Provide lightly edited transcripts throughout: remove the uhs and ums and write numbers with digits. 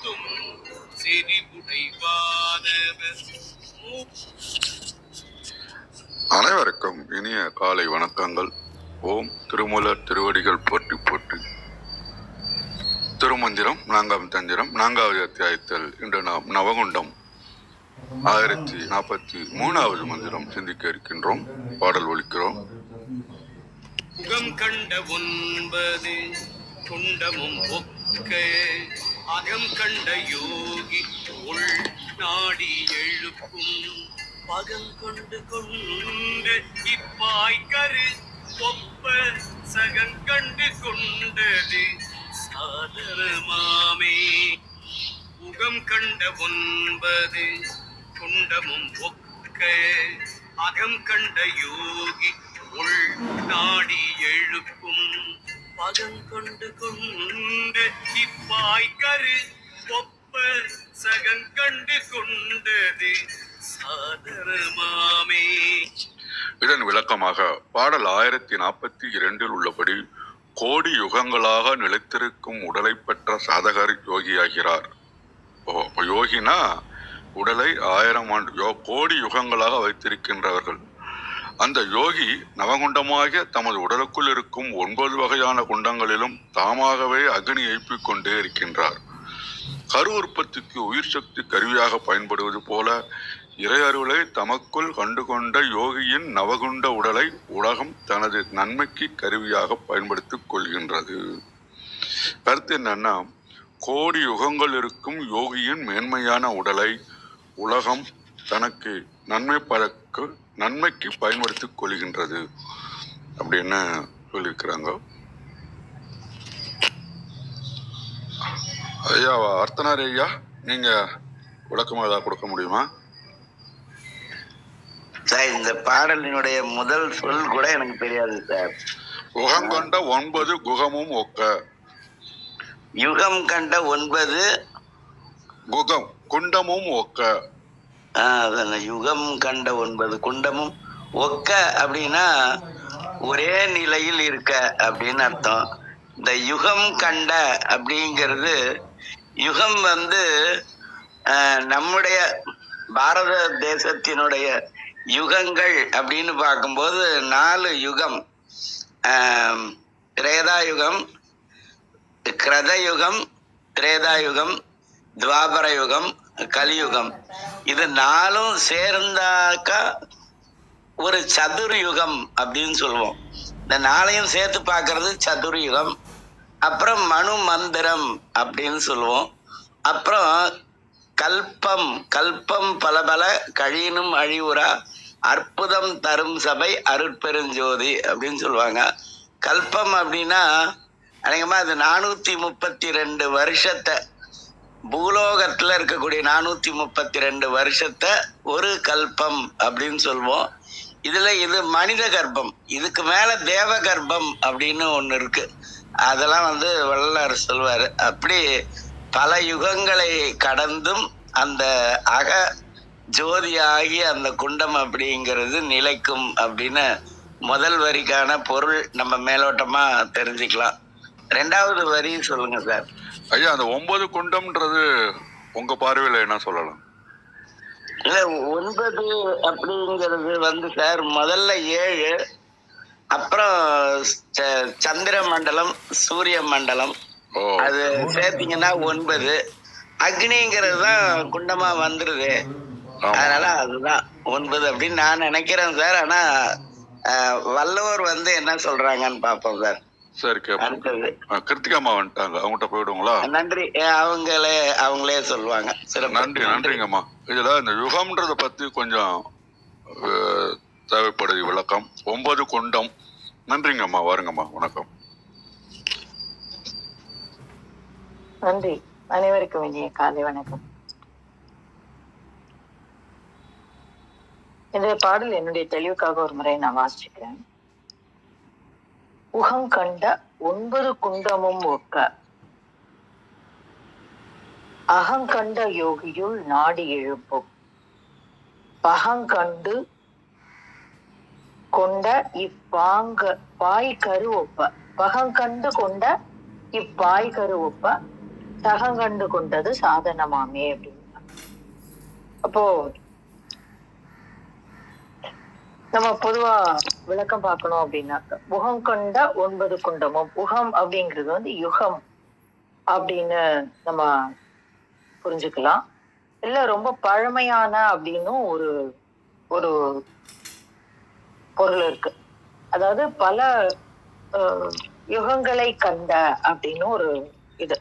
தும் செறிவுடைவானவர். அனைவருக்கும் இனிய காலை வணக்கங்கள். ஓம் திருமூலர் திருவடிகள் போற்றி போற்றி. திருமந்திரம் 4ஆம் தந்திரம் 4வது அத்தியாயத்தில் இன்று நாம் நவகுண்டம் 1043வது மந்திரம் சிந்திக்க இருக்கின்றோம். பாடல் ஒலிக்கிறோம். முகம் கண்ட 9 குண்டமும் ஒக்க அகம் கண்ட யோகி உள் நாடி எழுப்பும் பகம் கொண்டு கொண்டு இப்பாய்கரு ஒப்ப சகம் கண்டு கொண்டது சாதனமாமே. முகம் கண்ட 9 குண்டமும் ஒக்க அகம் கண்ட யோகி உள் நாடி எழுப்பும் பகம் கொண்டு கொண்டு இப்பாய்கரு ஒப்ப சகம் கண்டு கொண்டது சாதனமாமே. இதன் விளக்கமாக பாடல் 1042 உள்ளபடி கோடி யுகங்களாக நிலைத்திருக்கும் உடலை பெற்ற சாதகர் யோகியாகிறார். யோகினா உடலை 1000 ஆண்டு கோடி யுகங்களாக வைத்திருக்கின்றவர்கள். அந்த யோகி நவகுண்டமாகிய தமது உடலுக்குள் இருக்கும் 9 வகையான குண்டங்களிலும் தாமாகவே அக்னி எழுப்பிக் கொண்டே இருக்கின்றார். கரு உற்பத்திக்கு உயிர் சக்தி கருவியாக பயன்படுவது போல இறை அருளை தமக்குள் கண்டுகொண்ட யோகியின் நவகுண்ட உடலை உலகம் தனது நன்மைக்கு கருவியாக பயன்படுத்திக் கொள்கின்றது. கருத்து என்னன்னா, கோடி யுகங்கள் இருக்கும் யோகியின் மேன்மையான உடலை உலகம் தனக்கு நன்மைக்கு பயன்படுத்திக் கொள்கின்றது அப்படின்னு சொல்லியிருக்கிறாங்க. ஐயா அர்த்தனார் ஐயா, நீங்க விளக்கமா ஏதாவது கொடுக்க முடியுமா? சார், இந்த பாடலினுடைய முதல் சொல் கூட எனக்கு தெரியாது சார். யுகம் கண்ட 9 குகமும் ஒக்க. யுகம் கண்ட 9 குகம் குண்டமும் ஒக்க. யுகம் கண்ட 9 குண்டமும் ஒக்க அப்படின்னா ஒரே நிலையில் இருக்க அப்படின்னு அர்த்தம். இந்த யுகம் கண்ட அப்படிங்கிறது, யுகம் நம்முடைய பாரத தேசத்தினுடைய யுகங்கள் அப்படின்னு பார்க்கும்போது 4 யுகம். திரேதாயுகம், கிரதயுகம், திரேதாயுகம், துவாபர யுகம், கலியுகம். இது 4ம் சேர்ந்தாக்கா ஒரு சதுர்யுகம் அப்படின்னு சொல்லுவோம். இந்த 4ஐயும் சேர்த்து பார்க்கறது சதுர்யுகம். அப்புறம் மனு மந்திரம் அப்படின்னு சொல்லுவோம். அப்புறம் கல்பம், கல்பம் பல பல கழினும் அழிவுரா அற்புதம் தரும் சபை அருட்பெருஞ்சோதி அப்படின்னு சொல்லுவாங்க. கல்பம் அப்படின்னா அநேகமா அது 432 வருஷத்தை, பூலோகத்துல இருக்கக்கூடிய 432 வருஷத்தை ஒரு கல்பம் அப்படின்னு சொல்லுவோம். இது மனித கர்ப்பம். இதுக்கு மேல தேவ கர்ப்பம் அப்படின்னு ஒண்ணு இருக்கு. அதெல்லாம் வள்ளலார் சொல்வாரு. அப்படி பல யுகங்களை கடந்தும் அந்த அக ஜோதியாகி அந்த குண்டம் அப்படிங்கிறது நிலைக்கும் அப்படின்னு முதல் வரிக்கான பொருள் நம்ம மேலோட்டமா தெரிஞ்சுக்கலாம். 2வது வரி சொல்லுங்க சார். ஐயா, அந்த 9 குண்டம்ன்றது உங்க பார்வையில என்ன சொல்லலாம்? இல்ல, 9 அப்படிங்கிறது சார் முதல்ல 7, அப்புறம் சந்திர மண்டலம், சூரிய மண்டலம், அது சேர்த்தீங்கன்னா 9. அக்னிங்கிறது தான் குண்டமா வந்துருது. அதனால அதுதான் 9 அப்படின்னு நான் நினைக்கிறேன் சார். ஆனா வள்ளுவர் என்ன சொல்றாங்கன்னு பாப்போம் சார். சரி, அடுத்தது கிருத்திகாமா வந்துட்டாங்க, அவங்ககிட்ட போயிடுங்களா? நன்றி, அவங்களே சொல்லுவாங்க. நன்றிங்கம்மா. இதுல இந்த யுகம்ன்றத பத்தி கொஞ்சம் தேவைப்படுது விளக்கம். 9 குண்டம். நன்றிங்கம்மா, வாருங்கம்மா. வணக்கம். நன்றி. அனைவருக்கும் இனிய காலை வணக்கம். இந்த பாடல் என்னுடைய தெளிவுக்காக ஒரு முறை நான் வாசிச்சுக்கிறேன். உகம் கண்ட 9 குண்டமும் ஒக்க அகங்கண்ட யோகியுள் நாடி எழுப்பும் பகங்கண்டு கொண்ட பாய் கரு ஒப்ப. பகங்கண்டு கொண்ட இப்பாய் கரு ஒப்ப தகங்கண்டு கொண்டது சாதனமாமே அப்படின்னு. அப்போ நம்ம பொதுவா விளக்கம் பார்க்கணும் அப்படின்னாக்க, உகம் கொண்ட 9 குண்டமும், உகம் அப்படிங்கிறது வந்து யுகம் அப்படின்னு நம்ம புரிஞ்சுக்கலாம். இல்ல ரொம்ப பழமையான அப்படின்னும் ஒரு ஒரு பொருள் இருக்கு. அதாவது பல யுகங்களை கண்ட அப்படின்னு ஒரு இது.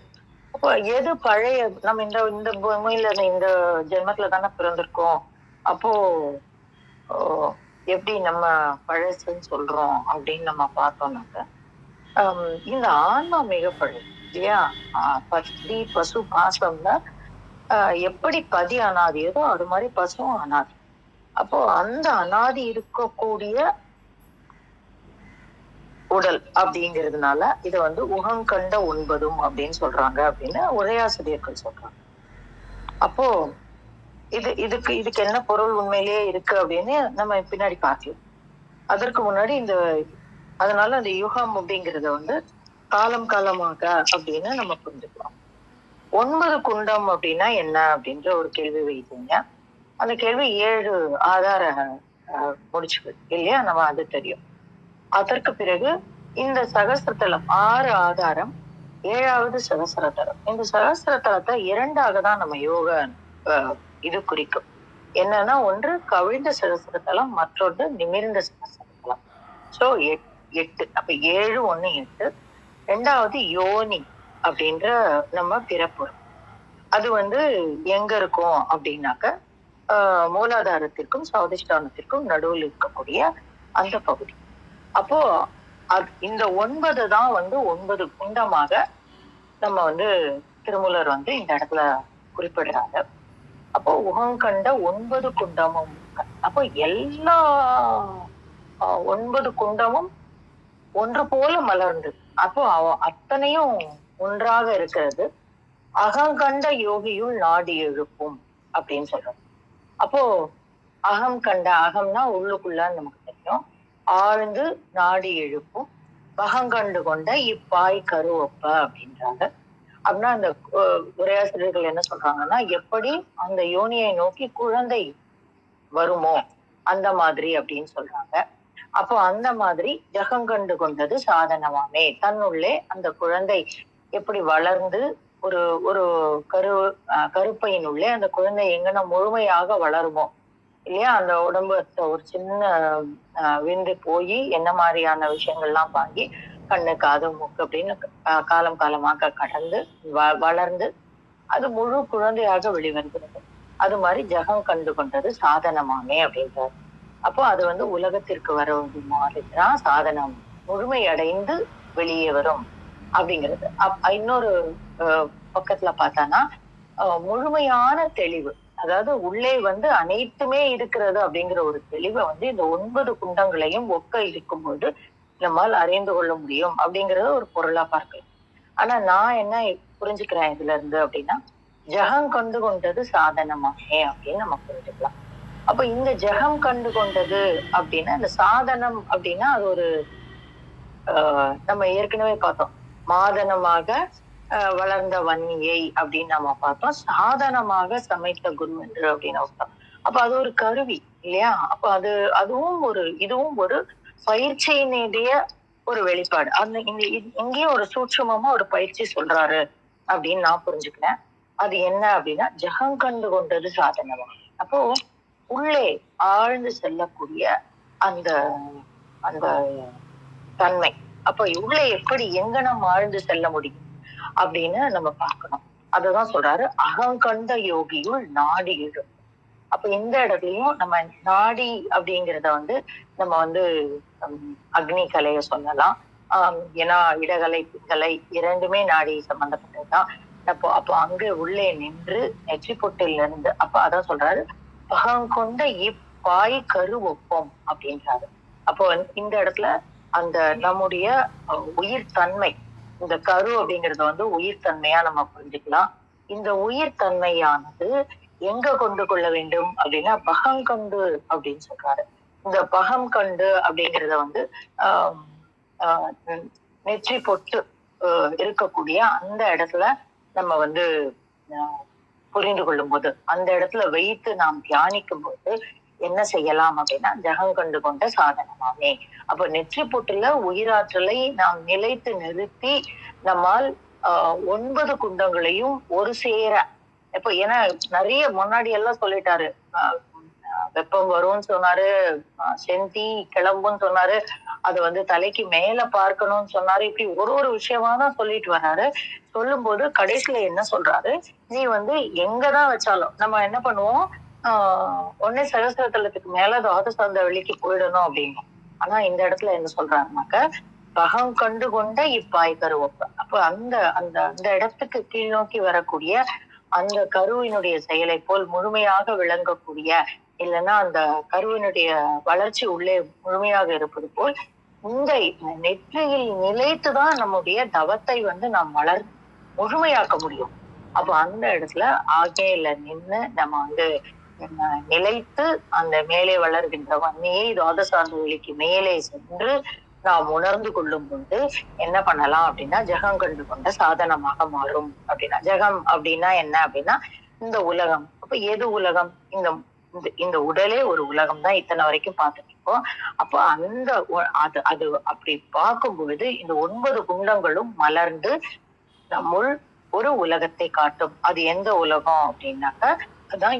அப்போ எது பழைய, நம்ம இந்த இந்த பூமியில இந்த ஜென்மத்துல தானே பிறந்திருக்கோம். அப்போ எப்படி நம்ம பழசுன்னு சொல்றோம் அப்படின்னு நம்ம பார்த்தோம்னாக்க, இந்த ஆன்மா மிக பழது இல்லையா? பதி பசு பாசம்ல எப்படி பதி அனாதியதோ அது மாதிரி பசுவும் அனாதி. அப்போ அந்த அனாதி இருக்கக்கூடிய உடல் அப்படிங்கிறதுனால இதை வந்து உகங்கண்ட 9 அப்படின்னு சொல்றாங்க அப்படின்னு உரையாசிரியர்கள் சொல்றாங்க. அப்போ இதுக்கு என்ன பொருள் உண்மையிலேயே இருக்கு அப்படின்னு நம்ம பின்னாடி பார்க்கலாம். அதற்கு முன்னாடி அதனால அந்த யுகம் அப்படிங்கறத வந்து காலம் காலமாக அப்படின்னு நம்ம புரிஞ்சுக்கலாம். 9 குண்டம் அப்படின்னா என்ன அப்படின்ற ஒரு கேள்வி வைத்தீங்க. அந்த கேள்வி 7 ஆதார முடிச்சுகள் இல்லையா? நம்ம அது தெரியும். அதற்கு பிறகு இந்த சகஸ்திரத்தலம் 6 ஆதாரம், 7வது சகஸ்திரத்தலம். இந்த சகஸ்திரத்தலத்தை 2ஆக தான் நம்ம யோக இது குறிக்கும். என்னன்னா, ஒன்று கவிழ்ந்த சகஸ்திரத்தலம், மற்றொன்று நிமிர்ந்த சகஸ்திரத்தலம். சோ 8. அப்ப 7 1 8. 2வது யோனி அப்படின்ற நம்ம பிறப்பு. அது வந்து எங்க இருக்கும் அப்படின்னாக்க, மூலாதாரத்திற்கும் சுவாதிஷ்டானத்திற்கும் நடுவில் இருக்கக்கூடிய அந்த பகுதி. அப்போ இந்த 9 தான் வந்து 9 குண்டமாக நம்ம வந்து திருமூலர் வந்து இந்த இடத்துல குறிப்பிடுறாங்க. அப்போ உகங்கண்ட 9 குண்டமும், அப்போ எல்லா 9 குண்டமும் ஒன்று போல மலர்ந்து, அப்போ அத்தனையும் ஒன்றாக இருக்கிறது. அகங்கண்ட யோகியுள் நாடி எழுப்பும் அப்படின்னு சொல்றோம். அப்போ அகம் கண்ட, அகம்னா உள்ளுக்குள்ளான்னு நமக்கு தெரியும், ஆழ்ந்து நாடி எழுப்பும் பகங்கண்டு கொண்ட இப்பாய் கருவப்ப அப்படின்றாங்க. அப்படின்னா அந்த உரையாசிரியர்கள் என்ன சொல்றாங்கன்னா, எப்படி அந்த யோனியை நோக்கி குழந்தை வருமோ அந்த மாதிரி அப்படின்னு சொல்றாங்க. அப்போ அந்த மாதிரி ஜகங்கண்டு கொண்டது சாதனமாமே, தன்னுள்ளே அந்த குழந்தை எப்படி வளர்ந்து ஒரு ஒரு கருப்பையினுள்ளே அந்த குழந்தை எங்கன்னா முழுமையாக வளருமோ இல்லையா? அந்த உடம்பு ஒரு சின்ன விந்து போய் என்ன மாதிரியான விஷயங்கள்லாம் வாங்கி கண்ணு காது மூக்கு அப்படின்னு காலம் காலமாக கடந்து வளர்ந்து அது முழு குழந்தையாக வெளிவருகிறது. அது மாதிரி ஜகம் கண்டு கொண்டது சாதனமாமே அப்படின்றார். அப்போ அது வந்து உலகத்திற்கு வருவது மாதிரிதான் சாதனம் முழுமையடைந்து வெளியே வரும் அப்படிங்கிறது. இன்னொரு பக்கத்துல பார்த்தானா, முழுமையான தெளிவு, அதாவது உள்ளே வந்து அனைத்துமே இருக்கிறது அப்படிங்கிற ஒரு தெளிவை வந்து இந்த 9 குண்டங்களையும் ஒக்க இருக்கும்போது நம்மால் அறிந்து கொள்ள முடியும் அப்படிங்கறத ஒரு பொருளா பார்க்கலாம். ஆனா நான் என்ன புரிஞ்சுக்கிறேன் இதுல இருந்து அப்படின்னா, ஜகம் கண்டு கொண்டது சாதனமாகே அப்படின்னு நம்ம புரிஞ்சுக்கலாம். அப்ப இந்த ஜகம் கண்டு கொண்டது அப்படின்னா, இந்த சாதனம் அப்படின்னா அது ஒரு நம்ம ஏற்கனவே பார்த்தோம், மாதனமாக வளர்ந்த வன்னியை அப்படின்னு நம்ம பார்த்தோம், சாதனமாக சமைத்த குரு என்று அப்படின்னு பார்த்தோம். அப்ப அது ஒரு கருவி இல்லையா? அப்ப இதுவும் ஒரு பயிற்சியினுடைய ஒரு வெளிப்பாடு. அந்த இங்கேயும் ஒரு சூட்சுமமா ஒரு பயிற்சி சொல்றாரு அப்படின்னு நான் புரிஞ்சுக்கிறேன். அது என்ன அப்படின்னா, ஜகம் கண்டு கொண்டது சாதனமா. அப்போ உள்ளே ஆழ்ந்து செல்லக்கூடிய அந்த அந்த தன்மை, அப்ப உள்ளே எப்படி எங்க நம்ம ஆழ்ந்து செல்ல முடியும் அப்படின்னு நம்ம பார்க்கணும். அததான் சொல்றாரு, அகங்கண்ட யோகியுள் நாடி எழும். அப்ப இந்த இடத்துலயும் நம்ம நாடி அப்படிங்கிறத வந்து நம்ம வந்து அக்னி கலைய சொல்லலாம். ஏன்னா இடகலை பிங்கலை இரண்டுமே நாடி சம்பந்தப்பட்டதுதான். அப்போ அங்க உள்ளே நின்று நெற்றி பொட்டில இருந்து, அப்ப அதான் சொல்றாரு, பகங்கொண்ட இப்பாய் கரு ஒப்பம் அப்படின்றாரு. அப்போ இந்த இடத்துல அந்த நம்முடைய உயிர் தன்மை, இந்த கரு அப்படிங்கறத வந்து உயிர் தன்மையா நம்ம புரிஞ்சுக்கலாம். இந்த உயிர் தன்மையானது எங்க கொண்டு கொள்ள வேண்டும் அப்படின்னா பகங்கண்டு அப்படின்னு சொல்றாரு. இந்த பகம் கண்டு அப்படிங்கிறத வந்து நெற்றி பொட்டு இருக்கக்கூடிய அந்த இடத்துல நம்ம வந்து புரிந்து கொள்ளும் போது, அந்த இடத்துல வைத்து நாம் தியானிக்கும் போது என்ன செய்யலாம் அப்படின்னா, ஜெகங்கண்டு கொண்ட சாதனமாமே. அப்ப நெற்றி பொட்டுல உயிராற்றலை நாம் நிலைத்து நிறுத்தி நம்மால் 9 குண்டங்களையும் ஒரு சேர, இப்ப ஏன்னா நிறைய முன்னாடி எல்லாம் சொல்லிட்டாரு. வெப்பம் வரும்னு சொன்னாரு, செந்தி கிளம்புன்னு சொன்னாரு, அது வந்து தலைக்கு மேல பார்க்கணும்னு சொன்னாரு. இப்படி ஒரு விஷயமா தான் சொல்லிட்டு வர்றாரு. சொல்லும்போது கடைசியில என்ன சொல்றாரு, நீ வந்து எங்கதான் வச்சாலும் நம்ம என்ன பண்ணுவோம், உடனே சகஸ்ரதலத்துக்கு மேல துவாதசாந்த வெளிக்கு போயிடணும் அப்படின்னு. ஆனா இந்த இடத்துல என்ன சொல்றாருனாக்க, பகம் கண்டு கொண்ட இப்பாய் கருவப்ப. அப்ப அந்த அந்த அந்த இடத்துக்கு கீழ் நோக்கி வரக்கூடிய அந்த கருவினுடைய செயலை போல் முழுமையாக விளங்கக்கூடிய, இல்லைன்னா அந்த கருவினுடைய வளர்ச்சி உள்ளே முழுமையாக இருப்பது போல் இந்த நெற்றியில் நிலைத்துதான் நம்முடைய தவத்தை வந்து நாம் முழுமையாக்க முடியும். அப்ப அந்த இடத்துல ஆகேல நின்று நம்ம வந்து நிலைத்து அந்த மேலே வளர்கின்ற வன்னியை துவாதசாந்த வெளிக்கு மேலே சென்று நாம் உணர்ந்து கொள்ளும் பொழுது என்ன பண்ணலாம் அப்படின்னா, ஜெகம் கண்டு கொண்ட சாதனமாக மாறும் அப்படின்னா. ஜெகம் அப்படின்னா என்ன அப்படின்னா, இந்த உலகம். அப்ப எது உலகம்? இந்த உடலே ஒரு உலகம் தான் இத்தனை வரைக்கும் பார்த்துட்டு இருக்கோம். அப்போ அந்த அது அது அப்படி பார்க்கும் பொழுது இந்த 9 குண்டங்களும் மலர்ந்து நம்முள் ஒரு உலகத்தை காட்டும். அது எந்த உலகம் அப்படின்னாக்க, அதான்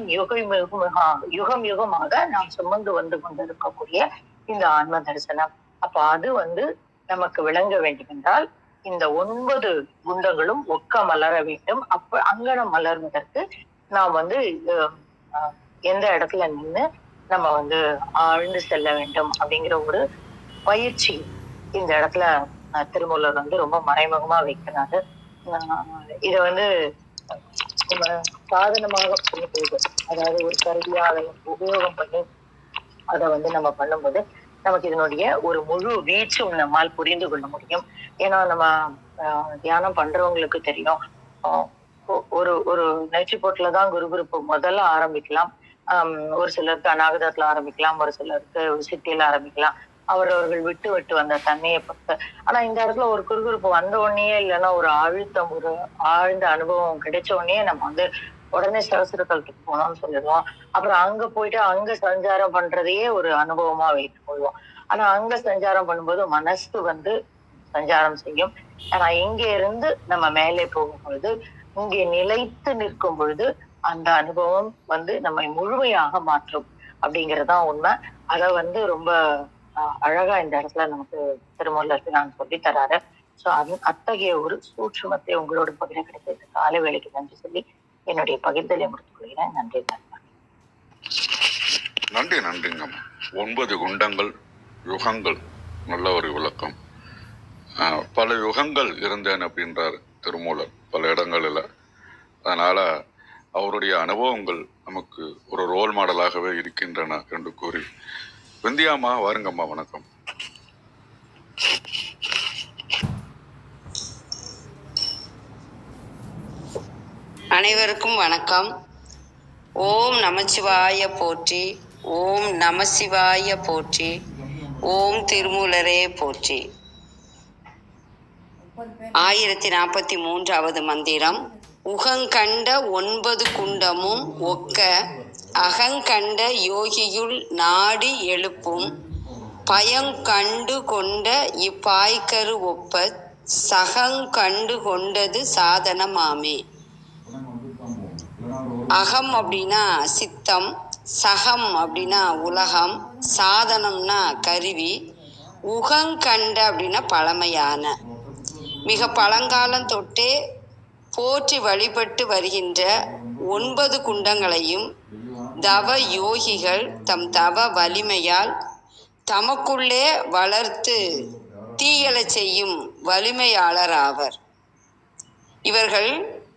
யுகம் யுகமாக நாம் சுமந்து வந்து கொண்டிருக்கக்கூடிய இந்த ஆன்ம தரிசனம். அப்ப அது வந்து நமக்கு விளங்க வேண்டும் என்றால் இந்த 9 குண்டங்களும் ஒக்க மலர வேண்டும். அப்ப அங்கனம் மலர்வதற்கு நாம் வந்து எந்த இடத்துல நின்று நம்ம வந்து ஆழ்ந்து செல்ல வேண்டும் அப்படிங்கிற ஒரு பயிற்சி இந்த இடத்துல திருமூலர் வந்து ரொம்ப மறைமுகமா வைக்கிறாரு. இத வந்து நம்ம சாதனமாக பண்ணும்போது, அதாவது ஒரு கருவியா அதை உபயோகம் பண்ணி அதை வந்து நம்ம பண்ணும்போது நமக்கு இதனுடைய ஒரு முழு வீச்சும் நம்மால் புரிந்து கொள்ள முடியும். ஏன்னா நம்ம தியானம் பண்றவங்களுக்கு தெரியும், ஒரு ஒரு நெற்றி போட்டுலதான் குருகுருப்பு முதல்ல ஆரம்பிக்கலாம். ஒரு சிலருக்கு அநாகதத்துல ஆரம்பிக்கலாம், ஒரு சிலருக்கு சித்தியில ஆரம்பிக்கலாம், அவரவர்கள் விட்டு விட்டு வந்த தன்மையை பொறுத்து. ஆனா இந்த இடத்துல ஒரு குறுகுறுப்பு வந்த உடனே, இல்லைன்னா ஒரு அழுத்தம், ஒரு ஆழ்ந்த அனுபவம் கிடைச்ச உடனே நம்ம வந்து உடனே சகஸ்ரதலத்துக்கு போனோம்னு சொல்லிடுவோம். அப்புறம் அங்க போயிட்டு அங்க சஞ்சாரம் பண்றதையே ஒரு அனுபவமா வைத்துக் கொள்வோம். ஆனா அங்க சஞ்சாரம் பண்ணும்போது மனசு வந்து சஞ்சாரம் செய்யும். ஆனா இங்க இருந்து நம்ம மேலே போகும் பொழுது, இங்கே நிலைத்து நிற்கும் பொழுது அந்த அனுபவம் வந்து நம்மை முழுமையாக மாற்றும் அப்படிங்கறதுதான் உண்மை. அத வந்து ரொம்ப அழகா இந்த இடத்துல நமக்கு திருமூலருக்கு நான் சொல்லி தராரு. சோ அத்தகைய ஒரு சூட்சுமத்தை உங்களோட பகிர கிடைத்தது காலை வேலைக்கு நன்றி சொல்லி என்னுடைய பகிர்தலை முடித்துக் கொள்கிறேன். நன்றி. நன்றி. நன்றிங்கம்மா. 9 குண்டங்கள், யுகங்கள், நல்ல ஒரு விளக்கம். பல யுகங்கள் இருந்தேன் அப்படின்றார் திருமூலர் பல இடங்களில். அதனால அவருடைய அனுபவங்கள் நமக்கு ஒரு ரோல் மாடலாகவே இருக்கின்றன என்று கூறி, விந்தியாம்மா வாருங்கம்மா. வணக்கம். அனைவருக்கும் வணக்கம். ஓம் நமச்சிவாய போற்றி, ஓம் நமசிவாய போற்றி, ஓம் திருமூலரே போற்றி. 1043வது மந்திரம். உகங்கண்ட 9 குண்டமும் ஒக்க அகங்கண்ட யோகியுள் நாடி எழுப்பும் பயங்கண்டு கொண்ட இப்பாய்கரு ஒப்ப சகங்கண்டு கொண்டது சாதனமாமே. அகம் அப்படின்னா சித்தம், சகம் அப்படின்னா உலகம், சாதனம்னா கருவி, உகங்கண்ட அப்படின்னா பழமையான, மிக பழங்காலம் தொட்டே போற்றி வழிபட்டு வருகின்ற 9 குண்டங்களையும் தவ யோகிகள் தம் தவ வலிமையால் தமக்குள்ளே வளர்த்து தீயலச் செய்யும் வலிமையாளர் ஆவர். இவர்கள்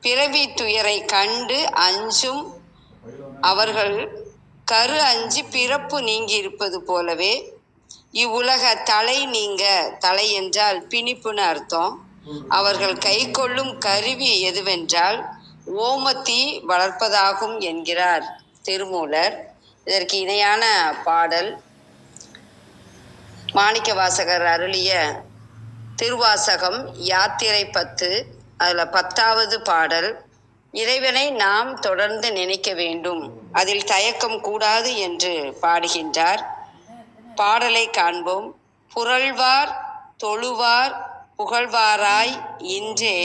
பிறவி துயரை கண்டு அஞ்சும் அவர்கள் கரு அஞ்சி பிறப்பு நீங்கி இருப்பது போலவே இவ்வுலக தலை நீங்க, தலை என்றால் பிணிப்புன்னு அர்த்தம், அவர்கள் கை கொள்ளும் கருவி எதுவென்றால் ஓமத்தி வளர்ப்பதாகும் என்கிறார் திருமூலர். இதற்கு இணையான பாடல் மாணிக்க வாசகர் அருளிய திருவாசகம் யாத்திரை 10 அதில் 10வது பாடல், இறைவனை நாம் தொடர்ந்து நினைக்க வேண்டும், அதில் தயக்கம் கூடாது என்று பாடுகின்றார். பாடலை காண்போம். புரள்வார் தொழுவார் புகழ்வாராய் இன்றே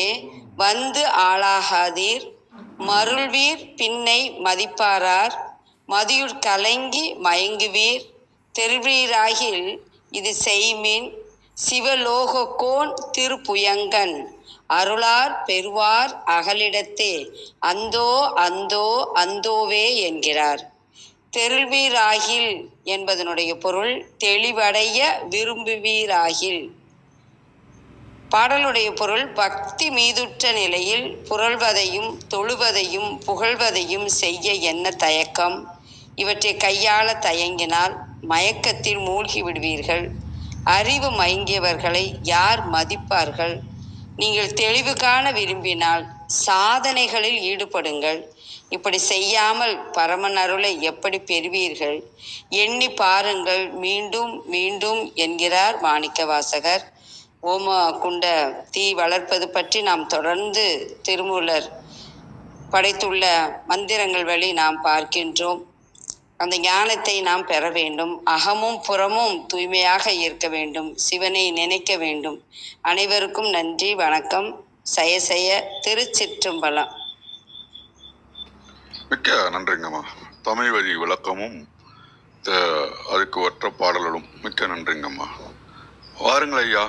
வந்து ஆளாகாதீர், மருள்வீர் பின்னை மதிப்பாரார், மதியுட் கலங்கி மயங்குவீர், தெருவீராகில் இது செய்மின், சிவலோகக்கோன் திருப்புயங்கன் அருளார் பெறுவார் அகலிடத்தே, அந்தோ அந்தோ அந்தோவே என்கிறார். தெருள்வீராகில் என்பதனுடைய பொருள் தெளிவடைய விரும்புவீராகில். பாடலுடைய பொருள், பக்தி மீதுற்ற நிலையில் புரள்வதையும் தொழுவதையும் புகழ்வதையும் செய்ய என்ன தயக்கம்? இவற்றை கையாள தயங்கினால் மயக்கத்தில் மூழ்கி விடுவீர்கள். அறிவு மயங்கியவர்களை யார் மதிப்பார்கள்? நீங்கள் தெளிவு காண விரும்பினால் சாதனைகளில் ஈடுபடுங்கள். இப்படி செய்யாமல் பரமன் அருளை எப்படி பெறுவீர்கள்? எண்ணி பாருங்கள் மீண்டும் மீண்டும் என்கிறார் மாணிக்கவாசகர். ஓம குண்ட தீ வளர்ப்பது பற்றி நாம் தொடர்ந்து திருமூலர் படைத்துள்ள மந்திரங்கள் வழி நாம் பார்க்கின்றோம். அந்த ஞானத்தை நாம் பெற வேண்டும். அகமும் புறமும் தூய்மையாக இருக்க வேண்டும். சிவனை நினைக்க வேண்டும். அனைவருக்கும் நன்றி, வணக்கம். சய திருச்சிற்றம்பலம். மிக்க நன்றிங்கம்மா. தமிழ் வழி விளக்கமும் அதுக்கு ஒற்ற பாடல்களும் மிக்க நன்றிங்கம்மா. வாருங்கள் ஐயா.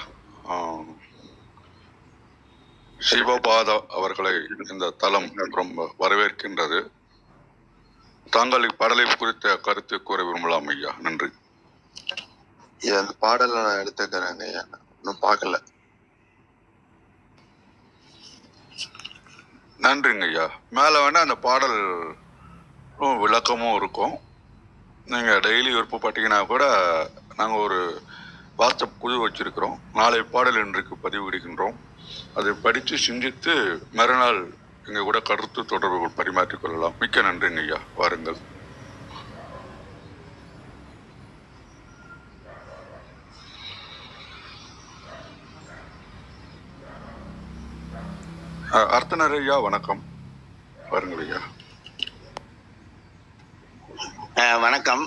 சிவபாதா அவர்களை இந்த தலம் ரொம்ப வரவேற்கின்றது. தாங்கள் இப்பாடலை குறித்த கருத்து கூற விரும்பலாம் ஐயா. நன்றி. அந்த பாடலை நான் எடுத்துக்கிறேங்க ஐயா, இன்னும் பார்க்கல. நன்றிங்க ஐயா. மேலே வேணா அந்த பாடல் விளக்கமும் இருக்கும். நீங்கள் டெய்லி விருப்பப்பட்டீங்கன்னா கூட நாங்கள் ஒரு வாட்ஸ்அப் குழு வச்சிருக்கிறோம். நாளை பாடல் இன்றைக்கு பதிவிடுகின்றோம். அதை படித்து சிந்தித்து மறுநாள் எங்கள் கூட கருத்து தொடர்புகள் பரிமாற்றிக் கொள்ளலாம். மிக்க நன்றிங்க ஐயா. வாருங்கள். அர்த்தனர் ஐயா வணக்கம். வாருங்கள் ஐயா. வணக்கம்.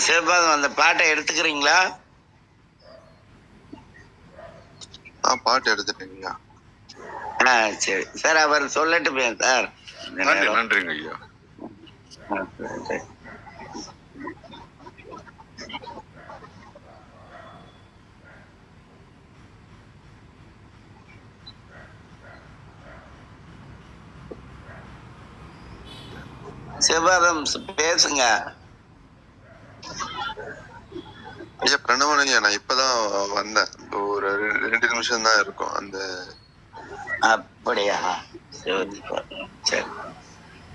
சிவபாதம், அந்த பாட்டை எடுத்துக்கிறீங்களா? பாட்டு எடுத்துட்டீங்களா? சரி சார், அவர் சொல்லட்டுமே சார். நன்றிங்க ஐயா. சிவபாதம் பேசுங்க ஐயா. பிரணவன் ஐயா, நான் இப்பதான் வந்தேன். ஒரு 2 நிமிஷம் தான் இருக்கும். அந்த அப்படியா? சரி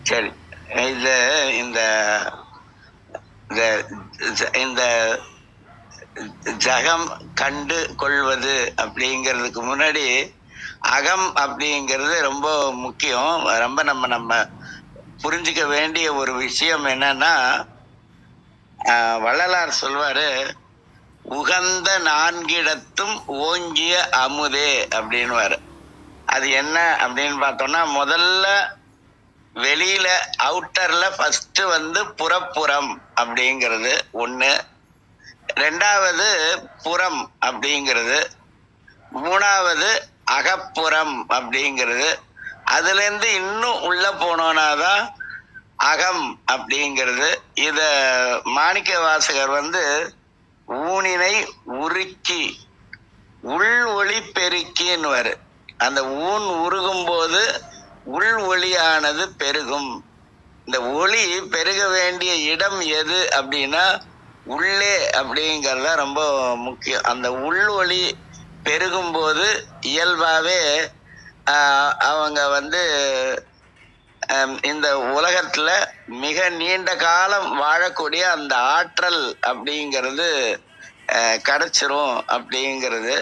சரி. இது இந்த இந்த ஜகம் கண்டு கொள்வது அப்படிங்கிறதுக்கு முன்னாடி அகம் அப்படிங்கிறது ரொம்ப முக்கியம். ரொம்ப நம்ம புரிஞ்சுக்க வேண்டிய ஒரு விஷயம் என்னன்னா, வள்ளலார் சொல்வாரு, உகந்த 4 ஓங்கிய அமுதே அப்படின்னுவாரு. அது என்ன அப்படின்னு பார்த்தோம்னா, முதல்ல வெளியில அவுட்டர்ல ஃபர்ஸ்ட் புறப்புறம் அப்படிங்கிறது ஒண்ணு, 2வது புறம் அப்படிங்கிறது, 3வது அகப்புறம் அப்படிங்கிறது, அதுல இருந்து இன்னும் உள்ள போனோம்னாதான் அகம் அப்படிங்கிறது. இத மாணிக்க வாசகர் ஊனினை உருக்கி உள் ஒளி பெருக்கின்னுவாரு. அந்த ஊன் உருகும் போது உள் ஒளியானது பெருகும். இந்த ஒளி பெருக வேண்டிய இடம் எது அப்படின்னா உள்ளே அப்படிங்கிறத ரொம்ப முக்கியம். அந்த உள் ஒளி பெருகும் போது இயல்பாவே அவங்க இந்த உலகத்துல மிக நீண்ட காலம் வாழக்கூடிய அந்த ஆற்றல் அப்படிங்கிறது கிடைச்சிரும் அப்படிங்கிறது.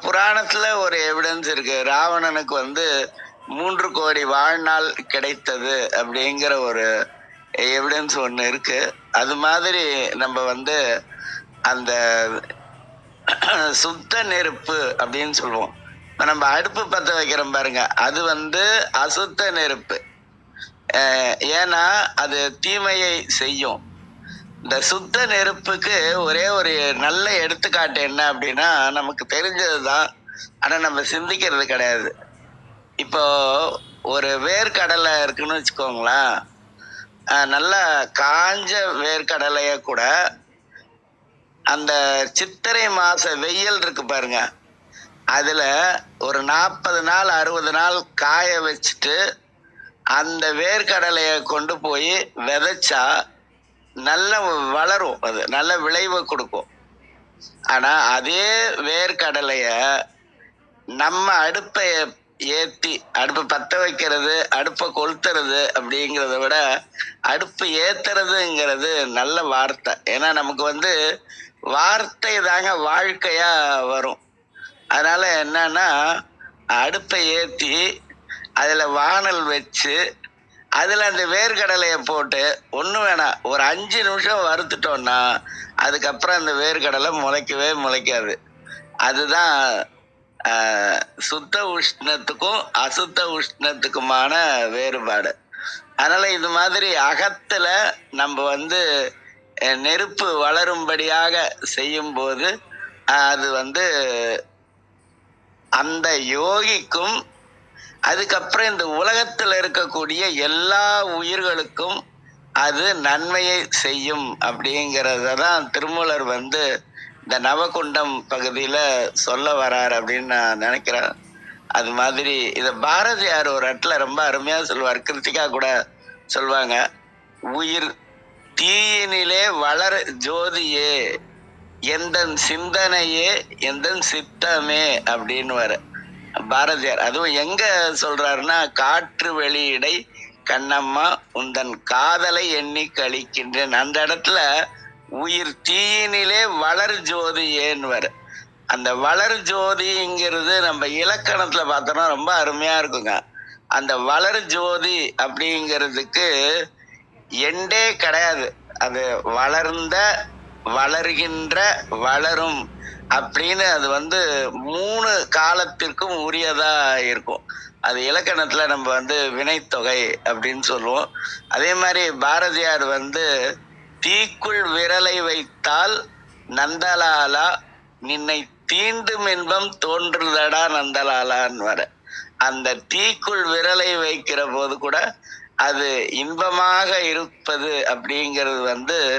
புராணத்துல ஒரு எவிடன்ஸ் இருக்கு. ராவணனுக்கு 3 கோடி வாழ்நாள் கிடைத்தது அப்படிங்கிற ஒரு எவிடன்ஸ் ஒன்று இருக்கு. அது மாதிரி நம்ம அந்த சுத்த நெருப்பு அப்படின்னு சொல்லுவோம். நம்ம அடுப்பு பற்ற வைக்கிறோம் பாருங்க, அது அசுத்த நெருப்பு. ஏன்னா அது தீமையை செய்யும். இந்த சுத்த நெருப்புக்கு ஒரே ஒரு நல்ல எடுத்துக்காட்டு என்ன அப்படின்னா, நமக்கு தெரிஞ்சதுதான், ஆனா நம்ம சிந்திக்கிறது கிடையாது. இப்போ ஒரு வேர்க்கடலை இருக்குன்னு வச்சுக்கோங்களேன். நல்லா காஞ்ச வேர்க்கடலைய கூட அந்த சித்திரை மாச வெயில் இருக்கு பாருங்க, அதுல ஒரு 40 நாள் 60 நாள் காய வச்சுட்டு அந்த வேர்க்கடலைய கொண்டு போய் விதைச்சா நல்ல வளரும், அது நல்ல விளைவு கொடுக்கும். ஆனா அதே வேர்க்கடலைய நம்ம அடுப்பை ஏத்தி, அடுப்பை பத்த வைக்கிறது, அடுப்பை கொளுத்துறது அப்படிங்கிறத விட அடுப்பு ஏத்துறதுங்கிறது நல்ல வார்த்தை. ஏன்னா நமக்கு வார்த்தை தாங்க வாழ்க்கையா வரும். அதனால என்னன்னா, அடுப்பை ஏத்தி அதுல வானல் வச்சு அதுல அந்த வேர்க்கடலைய போட்டு ஒண்ணு வேணாம், ஒரு 5 நிமிஷம் வறுத்துட்டோம்னா அதுக்கப்புறம் அந்த வேர்க்கடலை முளைக்கவே முளைக்காது. அதுதான் சுத்த உஷ்ணத்துக்கும் அசுத்த உஷ்ணத்துக்குமான வேறுபாடு. அதனால இது மாதிரி அகத்துல நம்ம நெருப்பு வளரும்படியாக செய்யும் போது அது அந்த யோகிக்கும், அதுக்கப்புறம் இந்த உலகத்துல இருக்கக்கூடிய எல்லா உயிர்களுக்கும் அது நன்மையை செய்யும் அப்படிங்கிறதான் திருமூலர் இந்த நவகுண்டம் பகுதியில சொல்ல வரார் அப்படின்னு நான் நினைக்கிறேன். அது மாதிரி இத பாரதியார் ஒரு இடத்துல ரொம்ப அருமையா சொல்லுவார். கிருத்திகா கூட சொல்லுவாங்க, உயிர் தீயினிலே வளர ஜோதியே எந்தன் சிந்தனையே எந்தன் சித்தமே அப்படின்னு வர பாரதியார். அதுவும் எங்க சொல்றாருன்னா, காற்று வெளியிடை கண்ணம்மா உந்தன் காதலை எண்ணி கழிக்கின்றேன். அந்த இடத்துல உயிர் தீயினிலே வளர் ஜோதி ஏன்வர். அந்த வளர் ஜோதிங்கிறது நம்ம இலக்கணத்துல பார்த்தோம்னா ரொம்ப அருமையா இருக்குங்க. அந்த வளர் ஜோதி அப்படிங்கிறதுக்கு எண்டே கிடையாது. அது வளர்ந்த, வளர்கின்ற, வளரும் அப்படின்னு அது 3 காலத்திற்கும் உரியதா இருக்கும். அது இலக்கணத்துல நம்ம வினைத்தொகை அப்படின்னு சொல்லுவோம். அதே மாதிரி பாரதியார் தீக்குள் விரலை வைத்தால் நந்தலாலா நின்னை தீண்டும் இன்பம் தோன்றுதடா நந்தலாலான்னு வர. அந்த தீக்குள் விரலை வைக்கிற போது கூட அது இன்பமாக இருப்பது அப்படிங்கிறது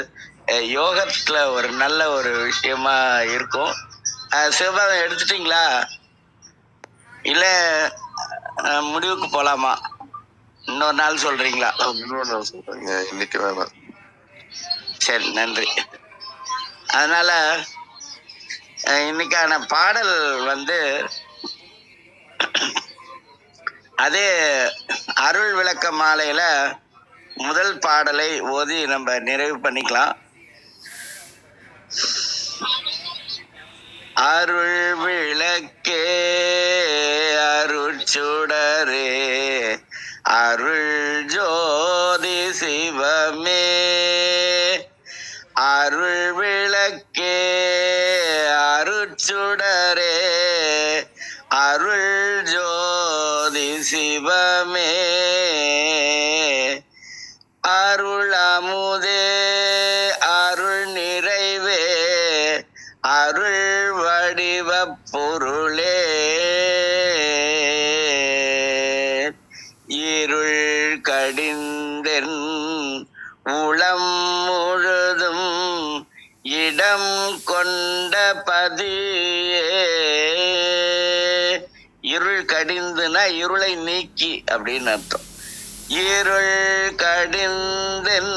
யோகத்துல ஒரு நல்ல ஒரு விஷயமா இருக்கும். சிவபாதம் எடுத்துட்டீங்களா, இல்ல முடிவுக்கு போலாமா? இன்னொரு நாள் சொல்றீங்களா? இன்னொரு நாள் சொல்றேங்க, இன்னைக்கு வேணாம். சரி, நன்றி. அதனால இன்னைக்கான பாடல் அதே அருள் விளக்க மாலையில முதல் பாடலை ஓதி நம்ம நிறைவு பண்ணிக்கலாம். அருள் விளக்கே அருட்சுடரே அருள் ஜோதி சிவமே, அருள் விளக்கே அருட்சுடரே அருள் ஜோதி சிவமே, அருள் அமுதே அருள் நிறைவே அருள் வடிவ பொருளே, இருள் கடிந்தென் உளம் முழுதும் இடம் கொண்ட பதியே. இருள் கடிந்துனா இருளை நீக்கி அப்படின்னு அர்த்தம். இருள் கடிந்தென்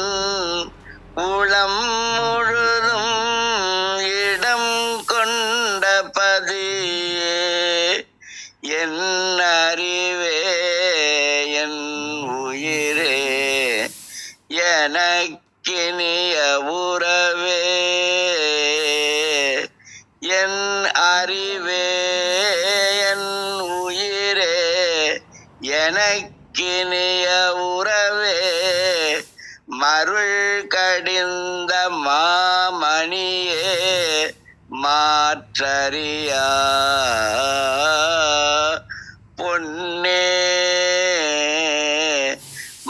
உளம் முழுதும் இடம் கொண்ட பதியே, என் அறிவே என் உயிரே எனக்கினிய உறவே, என் அறிவே என் உயிரே எனக்கினிய உறவே, மருள் கடிந்த மாமணியே மாற்றறியா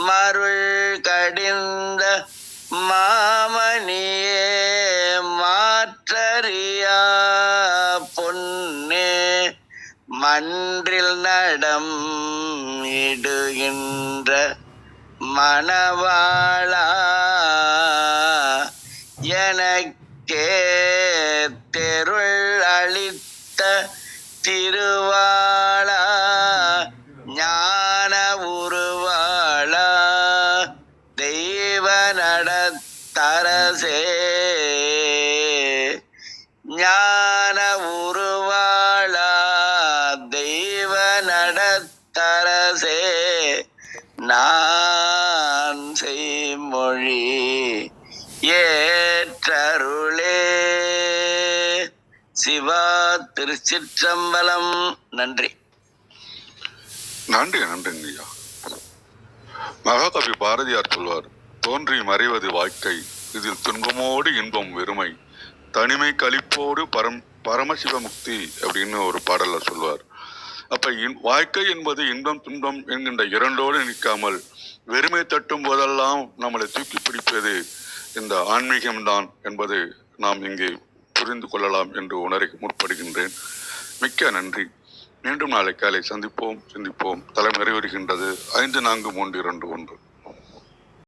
மருள் கடிந்த மாமணியே மாற்றறியா பொன்னே மன்றில் நடம் இடுகின்ற மணவாளா எனக்கே தெருள் அளித்த திருவாளா ஞான உருவாளா தெய்வ நடத்தரசே ஞான உருவாளா தெய்வ நடத்தரசே நான் செய்மொழி ஏற்றருளே. சிவா திருச்சிற்றம்பலம். நன்றி. நன்றி நன்றிங்கய்யா. மகாகவி பாரதியார் சொல்வார், தோன்றி மறைவது வாழ்க்கை, இதில் துன்பமோடு இன்பம் வெறுமை, தனிமை கழிப்போடு பரமசிவ முக்தி அப்படின்னு ஒரு பாடல்ல சொல்வார். அப்ப வாழ்க்கை என்பது இன்பம் துன்பம் என்கின்ற இரண்டோடு நிற்காமல் வெறுமை தட்டும் போதெல்லாம் நம்மளை தூக்கி பிடிப்பது இந்த ஆன்மீகம்தான் என்பது நாம் இங்கே புரிந்து கொள்ளலாம் என்று உணர முற்படுகின்றேன். மிக்க நன்றி. மீண்டும் நாளை காலை சந்திப்போம். தலைமுறை வருகின்றது 5, 4, 3, 2, 1.